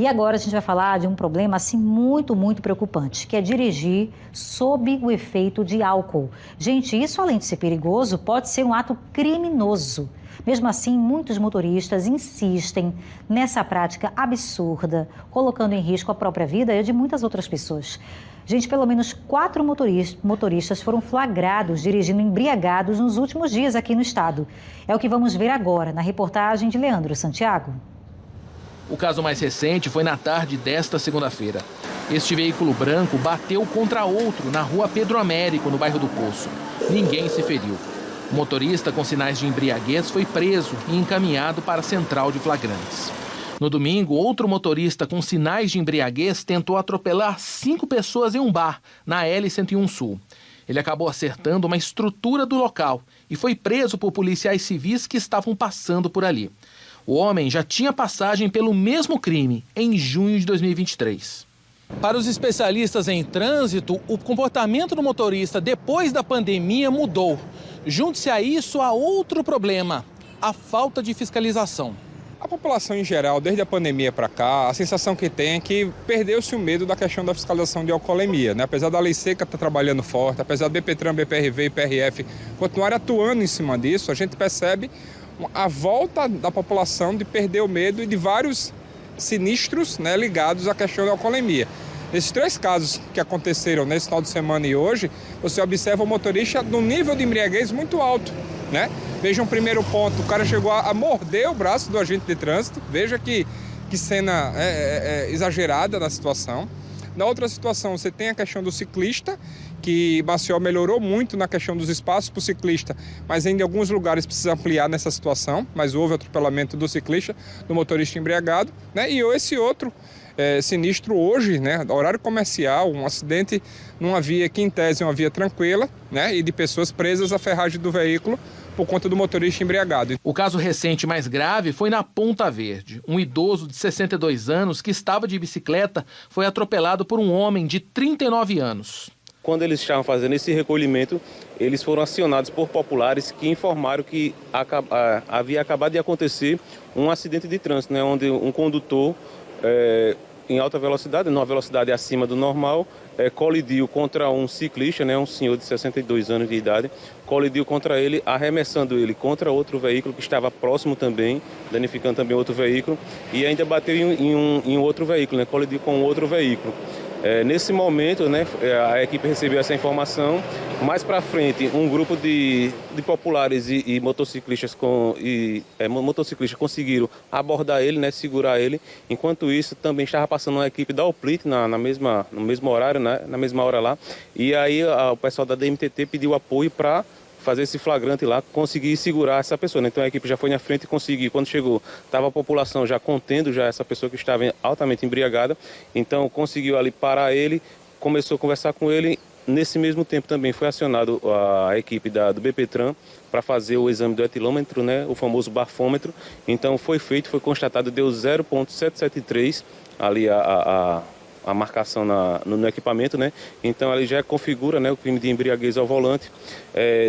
E agora a gente vai falar de um problema assim muito preocupante, que é dirigir sob o efeito de álcool. Gente, isso além de ser perigoso, pode ser um ato criminoso. Mesmo assim, muitos motoristas insistem nessa prática absurda, colocando em risco a própria vida e a de muitas outras pessoas. Gente, pelo menos 4 motoristas foram flagrados dirigindo embriagados nos últimos dias aqui no estado. É o que vamos ver agora na reportagem de Leandro Santiago. O caso mais recente foi na tarde desta segunda-feira. Este veículo branco bateu contra outro na rua Pedro Américo, no bairro do Poço. Ninguém se feriu. O motorista com sinais de embriaguez foi preso e encaminhado para a central de flagrantes. No domingo, outro motorista com sinais de embriaguez tentou atropelar 5 pessoas em um bar, na L101 Sul. Ele acabou acertando uma estrutura do local e foi preso por policiais civis que estavam passando por ali. O homem já tinha passagem pelo mesmo crime em junho de 2023. Para os especialistas em trânsito, o comportamento do motorista depois da pandemia mudou. Junte-se a isso a outro problema, a falta de fiscalização. A população em geral, desde a pandemia para cá, a sensação que tem é que perdeu-se o medo da questão da fiscalização de alcoolemia, né? Apesar da Lei Seca estar trabalhando forte, apesar do BPTran, BPRV e PRF continuarem atuando em cima disso, a gente percebe a volta da população de perder o medo e de vários sinistros, né, ligados à questão da alcoolemia. Nesses 3 casos que aconteceram nesse final de semana e hoje, você observa o motorista num nível de embriaguez muito alto, né? Veja um primeiro ponto, o cara chegou a morder o braço do agente de trânsito, veja que cena exagerada na situação. Na outra situação, você tem a questão do ciclista, que Maceió melhorou muito na questão dos espaços para o ciclista, mas ainda em alguns lugares precisa ampliar nessa situação, mas houve atropelamento do ciclista, do motorista embriagado, né? E esse outro sinistro hoje, né, horário comercial, um acidente numa via que em tese é uma via tranquila, né, e de pessoas presas à ferragem do veículo por conta do motorista embriagado. O caso recente mais grave foi na Ponta Verde. Um idoso de 62 anos que estava de bicicleta foi atropelado por um homem de 39 anos. Quando eles estavam fazendo esse recolhimento, eles foram acionados por populares que informaram que havia acabado de acontecer um acidente de trânsito, né, onde um condutor em alta velocidade, numa velocidade acima do normal, colidiu contra um ciclista, né, um senhor de 62 anos de idade, colidiu contra ele, arremessando ele contra outro veículo que estava próximo também, danificando também outro veículo, e ainda bateu em um outro veículo, né, colidiu com outro veículo. Nesse momento, né, a equipe recebeu essa informação. Mais para frente, um grupo de populares e motociclistas motociclistas conseguiram abordar ele, né, segurar ele. Enquanto isso, também estava passando uma equipe da OPLIT no mesmo horário, né, na mesma hora lá. E aí o pessoal da DMTT pediu apoio para fazer esse flagrante lá, conseguir segurar essa pessoa, né? Então a equipe já foi na frente e conseguiu. Quando chegou, estava a população já contendo já essa pessoa que estava altamente embriagada. Então conseguiu ali parar ele, começou a conversar com ele. Nesse mesmo tempo também foi acionado a equipe do BPTran para fazer o exame do etilômetro, né? O famoso bafômetro. Então foi constatado, deu 0,773 ali a marcação no equipamento, né? Então ele já configura, né, o crime de embriaguez ao volante.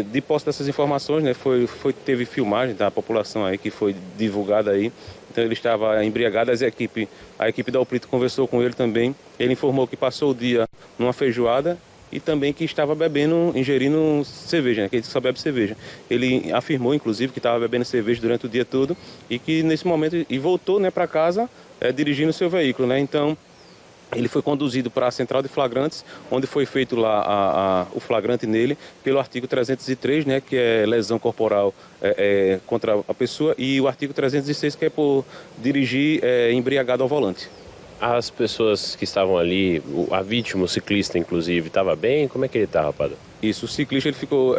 De posse dessas informações, né, teve filmagem da população aí que foi divulgada aí. Então ele estava embriagado, a equipe da OPLIT conversou com ele também. Ele informou que passou o dia numa feijoada e também que estava ingerindo cerveja, né, que ele só bebe cerveja. Ele afirmou, inclusive, que estava bebendo cerveja durante o dia todo e que nesse momento voltou, né, para casa dirigindo o seu veículo, né? Então ele foi conduzido para a central de flagrantes, onde foi feito lá o flagrante nele pelo artigo 303, né, que é lesão corporal contra a pessoa, e o artigo 306, que é por dirigir embriagado ao volante. As pessoas que estavam ali, a vítima, o ciclista inclusive, estava bem? Como é que ele estava, rapaz? Isso, o ciclista ele ficou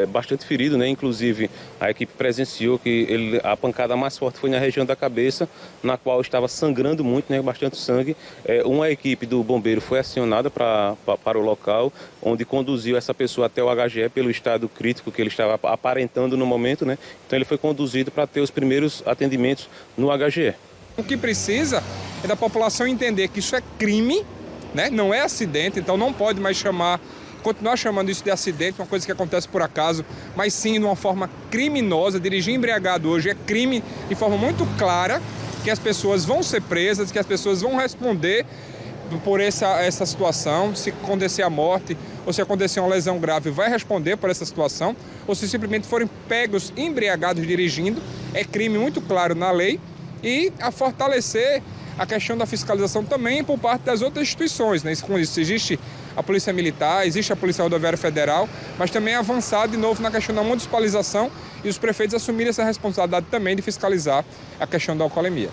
bastante ferido, né? Inclusive a equipe presenciou que a pancada mais forte foi na região da cabeça, na qual estava sangrando muito, né? Bastante sangue. Uma equipe do bombeiro foi acionada para o local, onde conduziu essa pessoa até o HGE pelo estado crítico que ele estava aparentando no momento, né? Então ele foi conduzido para ter os primeiros atendimentos no HGE. O que precisa é da população entender que isso é crime, né? Não é acidente, então não pode mais continuar chamando isso de acidente, uma coisa que acontece por acaso, mas sim de uma forma criminosa. Dirigir embriagado hoje é crime de forma muito clara, que as pessoas vão ser presas, que as pessoas vão responder por essa situação, se acontecer a morte ou se acontecer uma lesão grave, vai responder por essa situação, ou se simplesmente forem pegos embriagados dirigindo, é crime muito claro na lei, e a fortalecer a questão da fiscalização também por parte das outras instituições, né? Com isso, existe a Polícia Militar, existe a Polícia Rodoviária Federal, mas também avançar de novo na questão da municipalização e os prefeitos assumirem essa responsabilidade também de fiscalizar a questão da alcoolemia.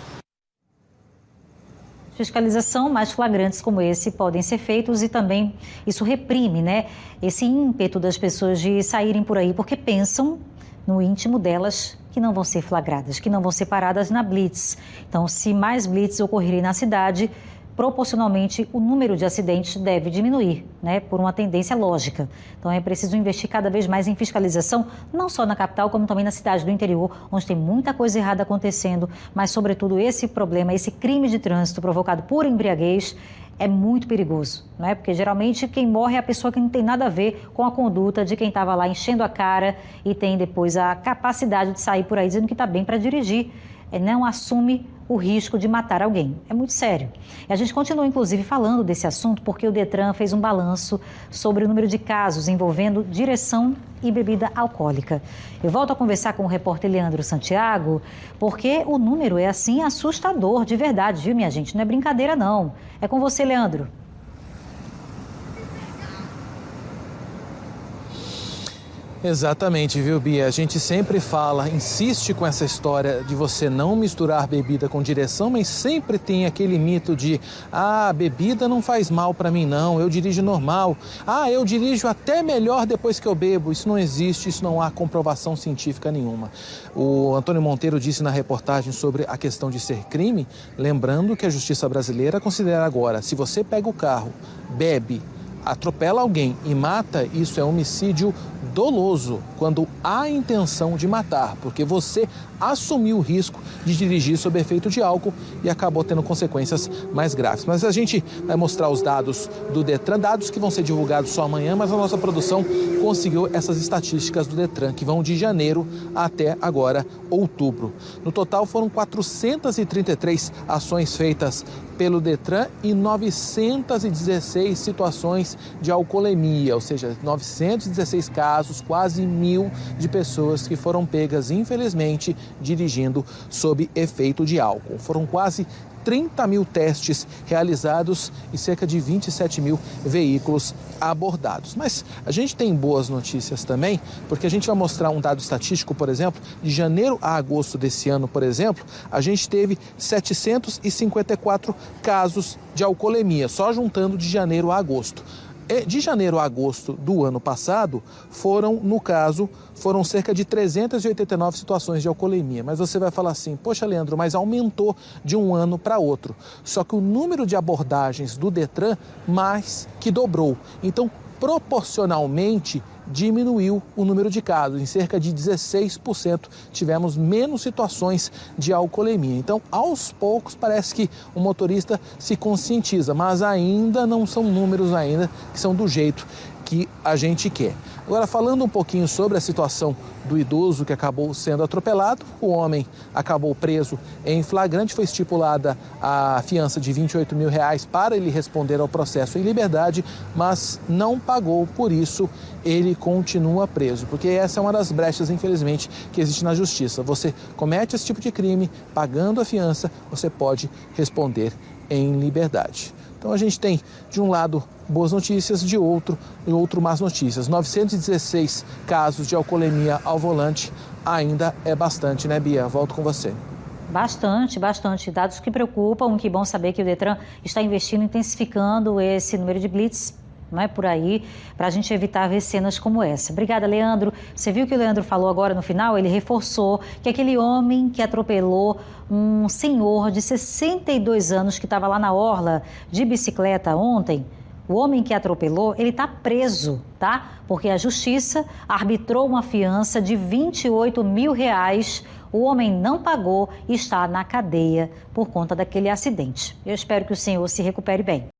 Fiscalização mais flagrantes como esse podem ser feitos e também isso reprime, né, esse ímpeto das pessoas de saírem por aí porque pensam no íntimo delas que não vão ser flagradas, que não vão ser paradas na blitz. Então, se mais blitz ocorrerem na cidade, proporcionalmente o número de acidentes deve diminuir, né, por uma tendência lógica. Então é preciso investir cada vez mais em fiscalização, não só na capital, como também na cidade do interior, onde tem muita coisa errada acontecendo, mas sobretudo esse problema, esse crime de trânsito provocado por embriaguez é muito perigoso, né? Porque geralmente quem morre é a pessoa que não tem nada a ver com a conduta de quem estava lá enchendo a cara e tem depois a capacidade de sair por aí dizendo que está bem para dirigir. Não assume o risco de matar alguém. É muito sério. E a gente continua, inclusive, falando desse assunto porque o Detran fez um balanço sobre o número de casos envolvendo direção e bebida alcoólica. Eu volto a conversar com o repórter Leandro Santiago, porque o número é, assim, assustador, de verdade, viu, minha gente? Não é brincadeira, não. É com você, Leandro. Exatamente, viu, Bia? A gente sempre fala, insiste com essa história de você não misturar bebida com direção, mas sempre tem aquele mito de bebida não faz mal para mim não, eu dirijo normal. Eu dirijo até melhor depois que eu bebo. Isso não existe, isso não há comprovação científica nenhuma. O Antônio Monteiro disse na reportagem sobre a questão de ser crime, lembrando que a justiça brasileira considera agora, se você pega o carro, bebe, atropela alguém e mata, isso é homicídio doloso, quando há intenção de matar, porque você assumiu o risco de dirigir sob efeito de álcool e acabou tendo consequências mais graves. Mas a gente vai mostrar os dados do Detran, dados que vão ser divulgados só amanhã, mas a nossa produção conseguiu essas estatísticas do Detran, que vão de janeiro até agora, outubro. No total foram 433 ações feitas pelo Detran e 916 situações de alcoolemia, ou seja, 916 casos, quase 1.000 de pessoas que foram pegas, infelizmente, dirigindo sob efeito de álcool. Foram quase 30 mil testes realizados e cerca de 27 mil veículos abordados. Mas a gente tem boas notícias também, porque a gente vai mostrar um dado estatístico, por exemplo, de janeiro a agosto desse ano, por exemplo, a gente teve 754 casos de alcoolemia, só juntando de janeiro a agosto. De janeiro a agosto do ano passado, foram cerca de 389 situações de alcoolemia. Mas você vai falar assim, poxa, Leandro, mas aumentou de um ano para outro. Só que o número de abordagens do Detran mais que dobrou. Então, proporcionalmente, diminuiu o número de casos. Em cerca de 16% tivemos menos situações de alcoolemia. Então, aos poucos, parece que o motorista se conscientiza, mas ainda não são números ainda que são do jeito que a gente quer. Agora, falando um pouquinho sobre a situação do idoso que acabou sendo atropelado, o homem acabou preso em flagrante, foi estipulada a fiança de R$28 mil para ele responder ao processo em liberdade, mas não pagou, por isso ele continua preso, porque essa é uma das brechas, infelizmente, que existe na justiça. Você comete esse tipo de crime, pagando a fiança, você pode responder em liberdade. Então a gente tem, de um lado, boas notícias, de outro más notícias. 916 casos de alcoolemia ao volante ainda é bastante, né, Bia? Volto com você. Bastante, bastante. Dados que preocupam. Que bom saber que o Detran está investindo, intensificando esse número de blitz, não é por aí, para a gente evitar ver cenas como essa. Obrigada, Leandro. Você viu o que o Leandro falou agora no final? Ele reforçou que aquele homem que atropelou um senhor de 62 anos que estava lá na orla de bicicleta ontem, o homem que atropelou, ele está preso, tá? Porque a justiça arbitrou uma fiança de R$28 mil. O homem não pagou e está na cadeia por conta daquele acidente. Eu espero que o senhor se recupere bem.